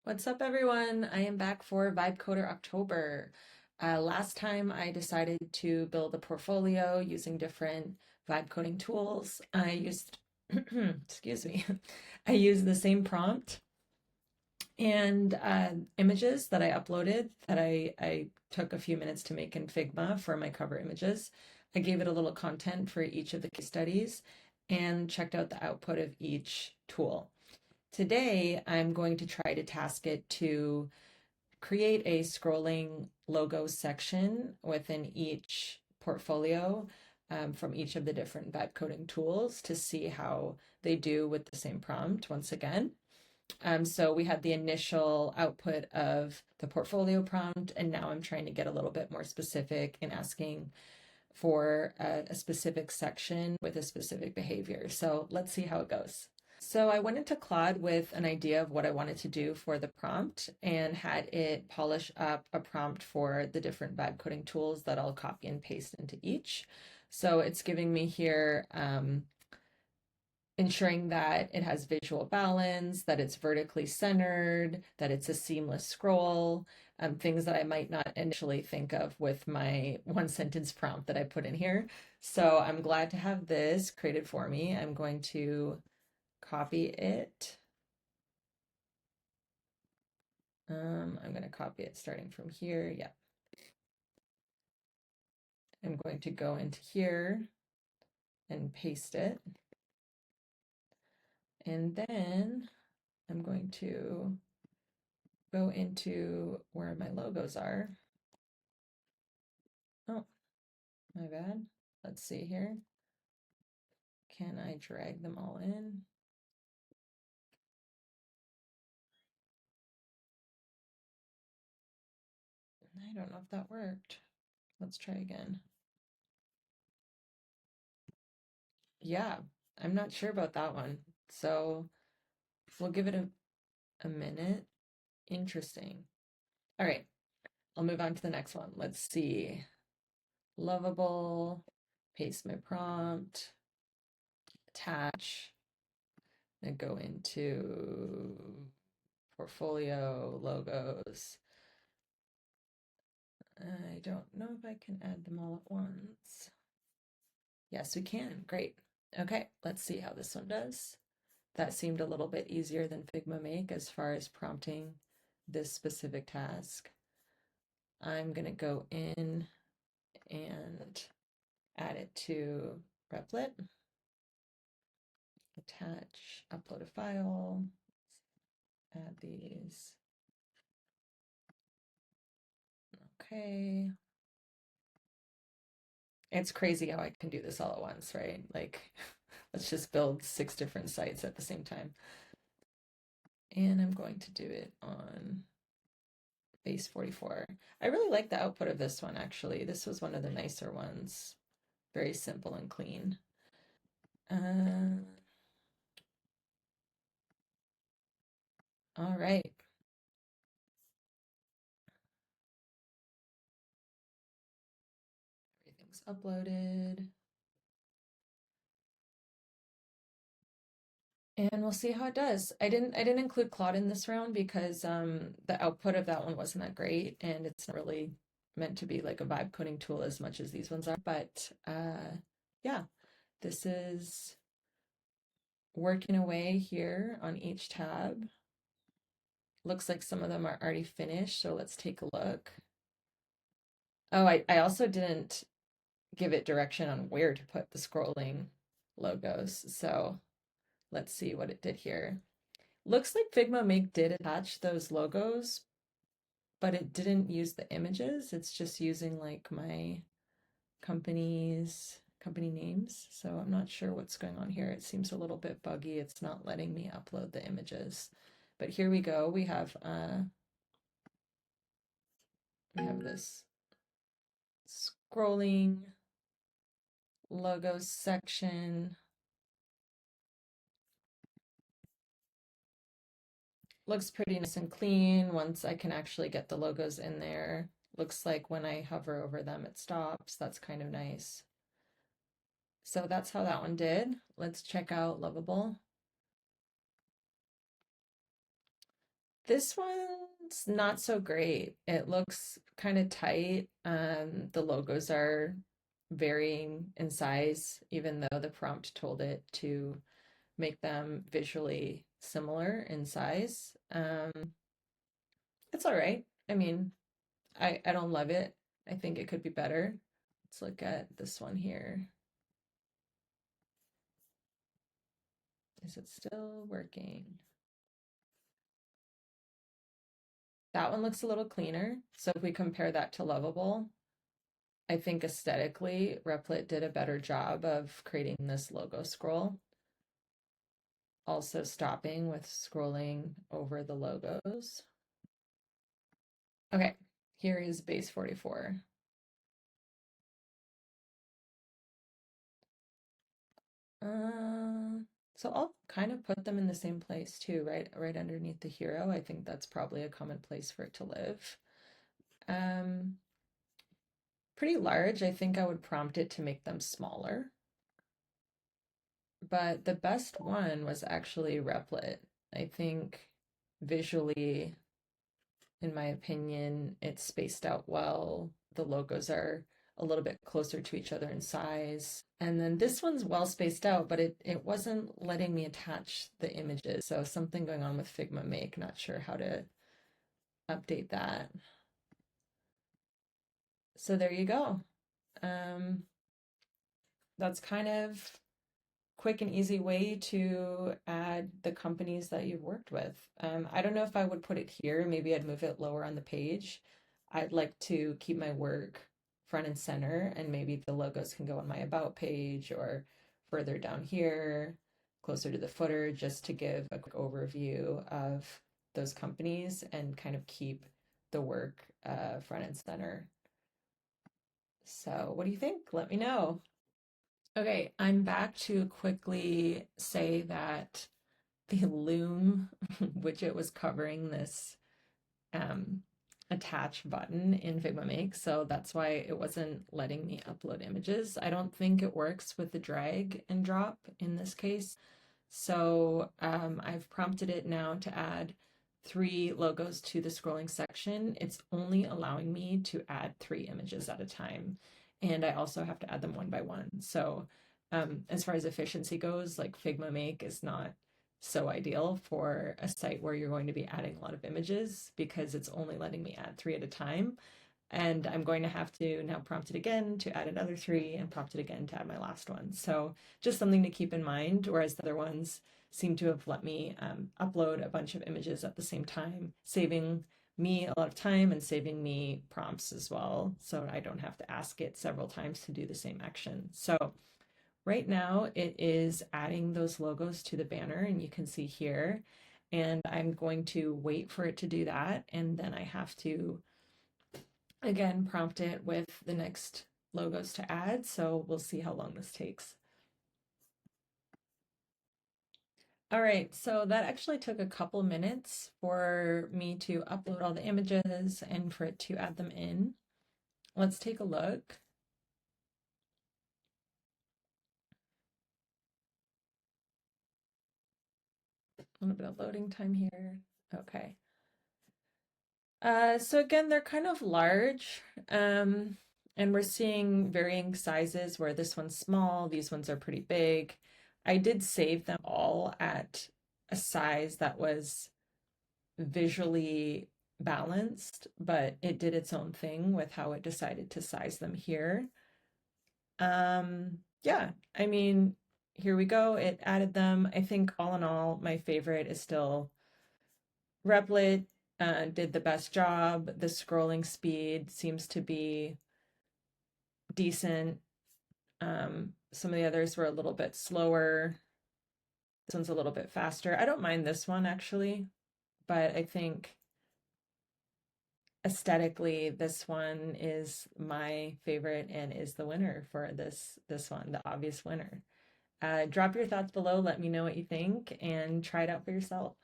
What's up, everyone? I am back for Vibecoder October. Last time I decided to build a portfolio using different vibe coding tools. I used, excuse me, I used the same prompt and images that I uploaded that I took a few minutes to make in Figma for my cover images. I gave it a little content for each of the case studies and checked out the output of each tool. Today, I'm going to try to task it to create a scrolling logo section within each portfolio from each of the different vibe coding tools to see how they do with the same prompt once again. So we had the initial output of the portfolio prompt, and now I'm trying to get a little bit more specific and asking for a specific section with a specific behavior. So let's see how it goes. So I went into Claude with an idea of what I wanted to do for the prompt and had it polish up a prompt for the different vibe coding tools that I'll copy and paste into each. So it's giving me here ensuring that it has visual balance, that it's vertically centered, that it's a seamless scroll, things that I might not initially think of with my one sentence prompt that I put in here. So I'm glad to have this created for me. I'm going to copy it. I'm going to copy it starting from here. Yeah. I'm going to go into here and paste it. And then I'm going to go into where my logos are. Oh, my bad. Let's see here. Can I drag them all in? I don't know if that worked. Let's try again. Yeah, I'm not sure about that one. So we'll give it a minute. Interesting. All right, I'll move on to the next one. Let's see. Loveable, paste my prompt, attach, and go into portfolio, logos. I don't know if I can add them all at once. Yes, we can. Great. Okay, let's see how this one does. That seemed a little bit easier than Figma Make as far as prompting this specific task. I'm going to go in and add it to Replit, attach, upload a file, add these. Okay. It's crazy how I can do this all at once, right? Like, let's just build 6 different sites at the same time. And I'm going to do it on base 44. I really like the output of this one, actually. This was one of the nicer ones. Very simple and clean. All right. Everything's uploaded. And we'll see how it does. I didn't include Claude in this round because the output of that one wasn't that great, and it's not really meant to be like a vibe coding tool as much as these ones are. But yeah, this is working away here on each tab. Looks like some of them are already finished, so let's take a look. Oh, I also didn't give it direction on where to put the scrolling logos, so let's see what it did here. Looks like Figma Make did attach those logos, but it didn't use the images. It's just using like my company names. So I'm not sure what's going on here. It seems a little bit buggy. It's not letting me upload the images. But here we go. We have this scrolling logos section. Looks pretty nice and clean once I can actually get the logos in there. Looks like when I hover over them, it stops. That's kind of nice. So that's how that one did. Let's check out Loveable. This one's not so great. It looks kind of tight. The logos are varying in size, even though the prompt told it to make them visually similar in size. It's all right. I mean, I don't love it. I think it could be better. Let's look at this one here. Is it still working? That one looks a little cleaner. So if we compare that to Loveable, I think aesthetically, Replit did a better job of creating this logo scroll. Also stopping with scrolling over the logos. Okay, here is base 44. So I'll kind of put them in the same place too, right underneath the hero. I think that's probably a common place for it to live. Um, Pretty large. I think I would prompt it to make them smaller. But the best one was actually Replit. I think visually, in my opinion, it's spaced out well. The logos are a little bit closer to each other in size. And then this one's well spaced out, but it wasn't letting me attach the images. So something going on with Figma Make, not sure how to update that. So there you go. Um, that's kind of quick and easy way to add the companies that you've worked with. I don't know if I would put it here. Maybe I'd move it lower on the page. I'd like to keep my work front and center, and maybe the logos can go on my about page or further down here, closer to the footer, just to give a quick overview of those companies and kind of keep the work front and center. So, what do you think? Let me know. Okay, I'm back to quickly say that the Loom widget was covering this um, attach button in Figma Make, so that's why it wasn't letting me upload images. I don't think it works with the drag and drop in this case. So I've prompted it now to add 3 logos to the scrolling section. It's only allowing me to add 3 images at a time. And I also have to add them one by one. So as far as efficiency goes, like Figma Make is not so ideal for a site where you're going to be adding a lot of images because it's only letting me add 3 at a time. And I'm going to have to now prompt it again to add another 3 and prompt it again to add my last one. So just something to keep in mind, whereas the other ones seem to have let me upload a bunch of images at the same time, saving me a lot of time and saving me prompts as well. So I don't have to ask it several times to do the same action. So right now it is adding those logos to the banner, and you can see here, and I'm going to wait for it to do that. And then I have to again prompt it with the next logos to add. So we'll see how long this takes. All right, so that actually took a couple minutes for me to upload all the images and for it to add them in. Let's take a look. A little bit of loading time here. Okay. So again, they're kind of large, and we're seeing varying sizes where this one's small, these ones are pretty big. I did save them all at a size that was visually balanced, but it did its own thing with how it decided to size them here. Yeah, I mean, here we go. It added them. I think all in all, my favorite is still Replit. Did the best job. The scrolling speed seems to be decent. Some of the others were a little bit slower. This one's a little bit faster. I don't mind this one actually, but I think aesthetically this one is my favorite and is the winner for this one, the obvious winner. Drop your thoughts below, let me know what you think, and try it out for yourself.